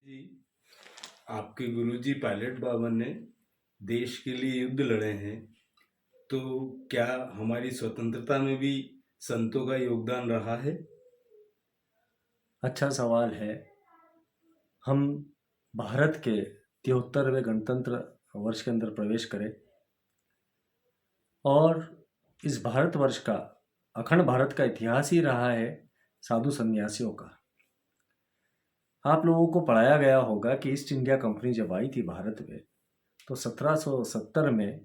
जी, आपके गुरुजी पायलट बाबा ने देश के लिए युद्ध लड़े हैं, तो क्या हमारी स्वतंत्रता में भी संतों का योगदान रहा है? अच्छा सवाल है। हम भारत के 73वें गणतंत्र वर्ष के अंदर प्रवेश करें और इस भारतवर्ष का अखंड भारत का इतिहास ही रहा है साधु संन्यासियों का। आप लोगों को पढ़ाया गया होगा कि ईस्ट इंडिया कंपनी जब आई थी भारत में तो 1770 में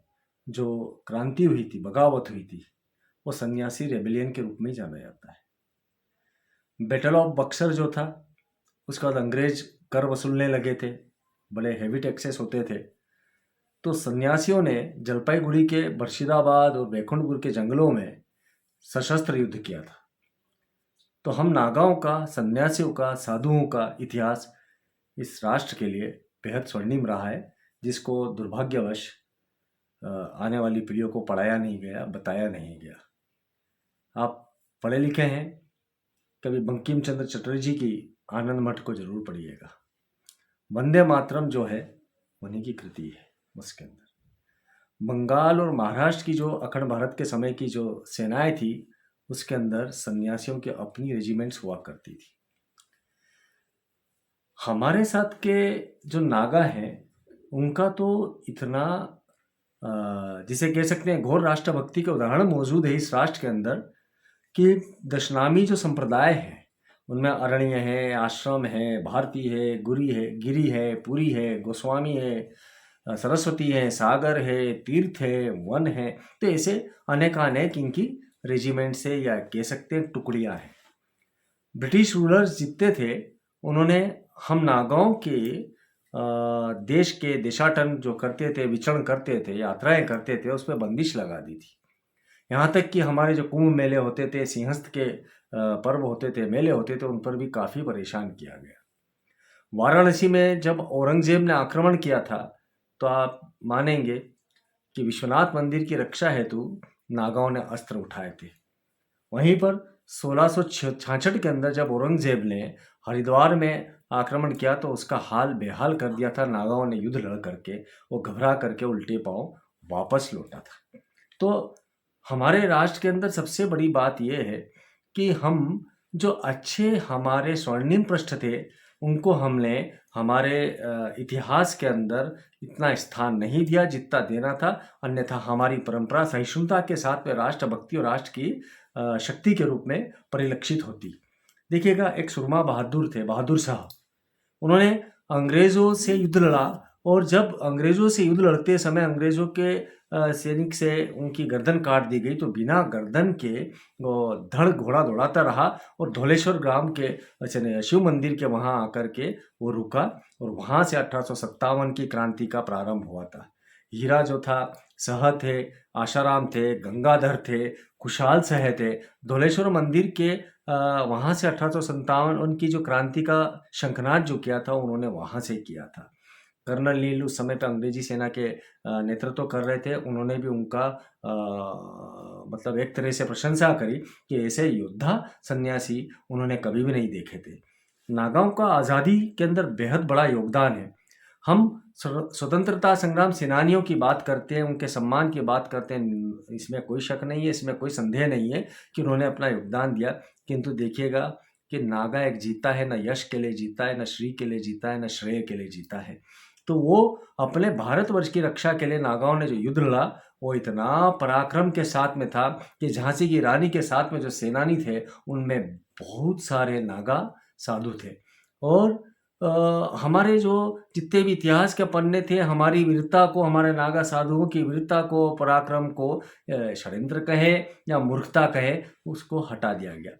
जो क्रांति हुई थी, बगावत हुई थी, वो सन्यासी रेबेलियन के रूप में ही जाना जाता है। बैटल ऑफ बक्सर जो था, उसके बाद अंग्रेज कर वसूलने लगे थे, बड़े हैवी टैक्सेस होते थे। तो सन्यासियों ने जलपाईगुड़ी के बर्शिदाबाद और बैकुंठपुर के जंगलों में सशस्त्र युद्ध किया था। तो हम नागाओं का, सन्यासियों का, साधुओं का इतिहास इस राष्ट्र के लिए बेहद स्वर्णिम रहा है, जिसको दुर्भाग्यवश आने वाली पीढ़ियों को पढ़ाया नहीं गया, बताया नहीं गया। आप पढ़े लिखे हैं, कभी बंकिम चंद्र चटर्जी की आनंद मठ को जरूर पढ़िएगा। वंदे मातरम जो है उन्हीं की कृति है। उसके अंदर बंगाल और महाराष्ट्र की जो अखंड भारत के समय की जो सेनाएं थी, उसके अंदर सन्यासियों की अपनी रेजिमेंट्स हुआ करती थी। हमारे साथ के जो नागा हैं, उनका तो इतना जिसे कह सकते हैं घोर राष्ट्रभक्ति के उदाहरण मौजूद है इस राष्ट्र के अंदर, कि दशनामी जो संप्रदाय हैं उनमें अरण्य है, आश्रम है, भारती है, गुरी है, गिरी है, पुरी है, गोस्वामी है, सरस्वती है, सागर है, तीर्थ है, वन है। तो ऐसे अनेकानेक इनकी रेजिमेंट से या कह सकते हैं टुकड़ियां हैं। ब्रिटिश रूलर्स जितने थे, उन्होंने हम नागाओं के देश के देशाटन जो करते थे, विचरण करते थे, यात्राएं करते थे, उस पर बंदिश लगा दी थी। यहाँ तक कि हमारे जो कुंभ मेले होते थे, सिंहस्थ के पर्व होते थे, मेले होते थे, उन पर भी काफ़ी परेशान किया गया। वाराणसी में जब औरंगजेब ने आक्रमण किया था, तो आप मानेंगे कि विश्वनाथ मंदिर की रक्षा हेतु नागाओं ने अस्त्र उठाए थे। वहीं पर 1666 के अंदर जब औरंगजेब ने हरिद्वार में आक्रमण किया तो उसका हाल बेहाल कर दिया था। नागाओं ने युद्ध लड़ करके, वो घबरा करके उल्टे पांव वापस लौटा था। तो हमारे राष्ट्र के अंदर सबसे बड़ी बात यह है कि हम जो अच्छे हमारे स्वर्णिम पृष्ठ थे, उनको हमने हमारे इतिहास के अंदर इतना स्थान नहीं दिया जितना देना था। अन्यथा हमारी परंपरा सहिष्णुता के साथ में राष्ट्रभक्ति और राष्ट्र की शक्ति के रूप में परिलक्षित होती। देखिएगा, एक सुरमा बहादुर थे, बहादुर शाह। उन्होंने अंग्रेजों से युद्ध लड़ा और जब अंग्रेजों से युद्ध लड़ते समय अंग्रेजों के सैनिक से उनकी गर्दन काट दी गई, तो बिना गर्दन के वो धड़ घोड़ा दौड़ाता रहा और धौलेश्वर ग्राम के शिव मंदिर के वहां आकर के वो रुका और वहां से 1857 की क्रांति का प्रारंभ हुआ था। हीरा जो था, सह थे, आशाराम थे, गंगाधर थे, खुशहाल सह थे। धौलेश्वर मंदिर के वहां से 1857 उनकी जो क्रांति का शंखनाद जो किया था, उन्होंने वहां से किया था। कर्नल नील उस समय पे अंग्रेजी सेना के नेतृत्व कर रहे थे। उन्होंने भी उनका मतलब एक तरह से प्रशंसा करी कि ऐसे योद्धा सन्यासी उन्होंने कभी भी नहीं देखे थे। नागाओं का आज़ादी के अंदर बेहद बड़ा योगदान है। हम स्वतंत्रता संग्राम सेनानियों की बात करते हैं, उनके सम्मान की बात करते हैं, इसमें कोई शक नहीं है, इसमें कोई संदेह नहीं है कि उन्होंने अपना योगदान दिया। किंतु देखिएगा कि नागा एक जीता है, न यश के लिए जीता है, न श्री के लिए जीता है, न श्रेय के लिए जीता है। तो वो अपने भारतवर्ष की रक्षा के लिए नागाओं ने जो युद्ध लड़ा, वो इतना पराक्रम के साथ में था कि झांसी की रानी के साथ में जो सेनानी थे, उनमें बहुत सारे नागा साधु थे। और हमारे जो जितने भी इतिहास के पन्ने थे, हमारी वीरता को, हमारे नागा साधुओं की वीरता को, पराक्रम को षड्यंत्र कहे या मूर्खता कहे, उसको हटा दिया गया।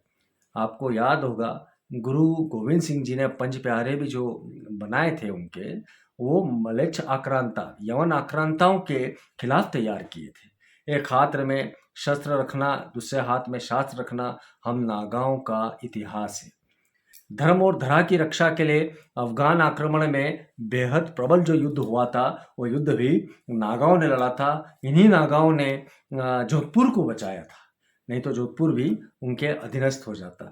आपको याद होगा, गुरु गोविंद सिंह जी ने पंच प्यारे भी जो बनाए थे उनके, वो मलेच्छ आक्रांता, यवन आक्रांताओं के खिलाफ तैयार किए थे। एक हाथ में शस्त्र रखना, दूसरे हाथ में शास्त्र रखना, हम नागाओं का इतिहास है। धर्म और धरा की रक्षा के लिए अफगान आक्रमण में बेहद प्रबल जो युद्ध हुआ था, वो युद्ध भी नागाओं ने लड़ा था। इन्हीं नागाओं ने जोधपुर को बचाया था, नहीं तो जोधपुर भी उनके अधीनस्थ हो जाता।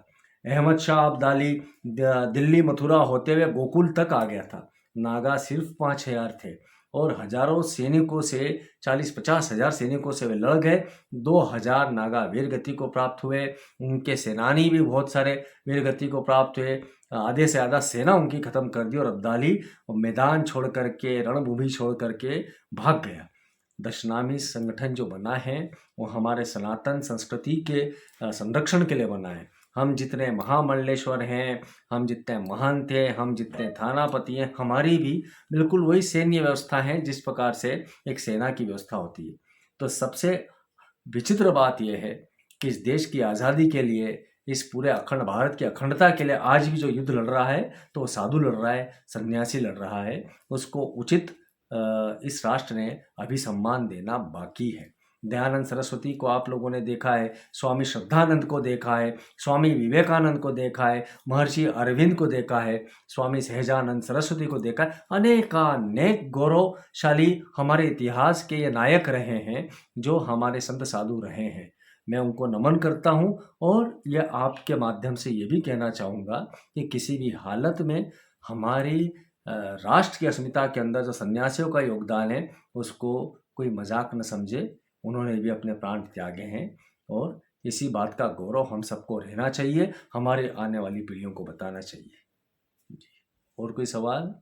अहमद शाह अब्दाली दिल्ली मथुरा होते हुए गोकुल तक आ गया था। नागा सिर्फ 5,000 थे और हजारों सैनिकों से 40-50 हजार सैनिकों से वे लड़ गए। 2,000 नागा वीरगति को प्राप्त हुए। उनके सेनानी भी बहुत सारे वीरगति को प्राप्त हुए। आधे से ज़्यादा सेना उनकी खत्म कर दी और अब्दाली मैदान छोड़ करके, रणभूमि छोड़ करके भाग गया। दशनामी संगठन जो बना है वो हमारे सनातन संस्कृति के संरक्षण के लिए बना है। हम जितने महामंडलेश्वर हैं, हम जितने महंत हैं, हम जितने थानापति हैं, हमारी भी बिल्कुल वही सैन्य व्यवस्था है जिस प्रकार से एक सेना की व्यवस्था होती है। तो सबसे विचित्र बात यह है कि इस देश की आज़ादी के लिए, इस पूरे अखंड भारत की अखंडता के लिए आज भी जो युद्ध लड़ रहा है तो वो साधु लड़ रहा है, सन्यासी लड़ रहा है। उसको उचित इस राष्ट्र ने अभी सम्मान देना बाकी है। दयानंद सरस्वती को आप लोगों ने देखा है, स्वामी श्रद्धानंद को देखा है, स्वामी विवेकानंद को देखा है, महर्षि अरविंद को देखा है, स्वामी सहजानंद सरस्वती को देखा है। अनेकानेक गौरवशाली हमारे इतिहास के ये नायक रहे हैं जो हमारे संत साधु रहे हैं। मैं उनको नमन करता हूँ और ये आपके माध्यम से ये भी कहना चाहूँगा कि किसी भी हालत में हमारी राष्ट्र की अस्मिता के अंदर जो सन्यासियों का योगदान है उसको कोई मजाक न समझे। उन्होंने भी अपने प्राण त्यागे हैं और इसी बात का गौरव हम सबको रहना चाहिए, हमारे आने वाली पीढ़ियों को बताना चाहिए। जी, और कोई सवाल?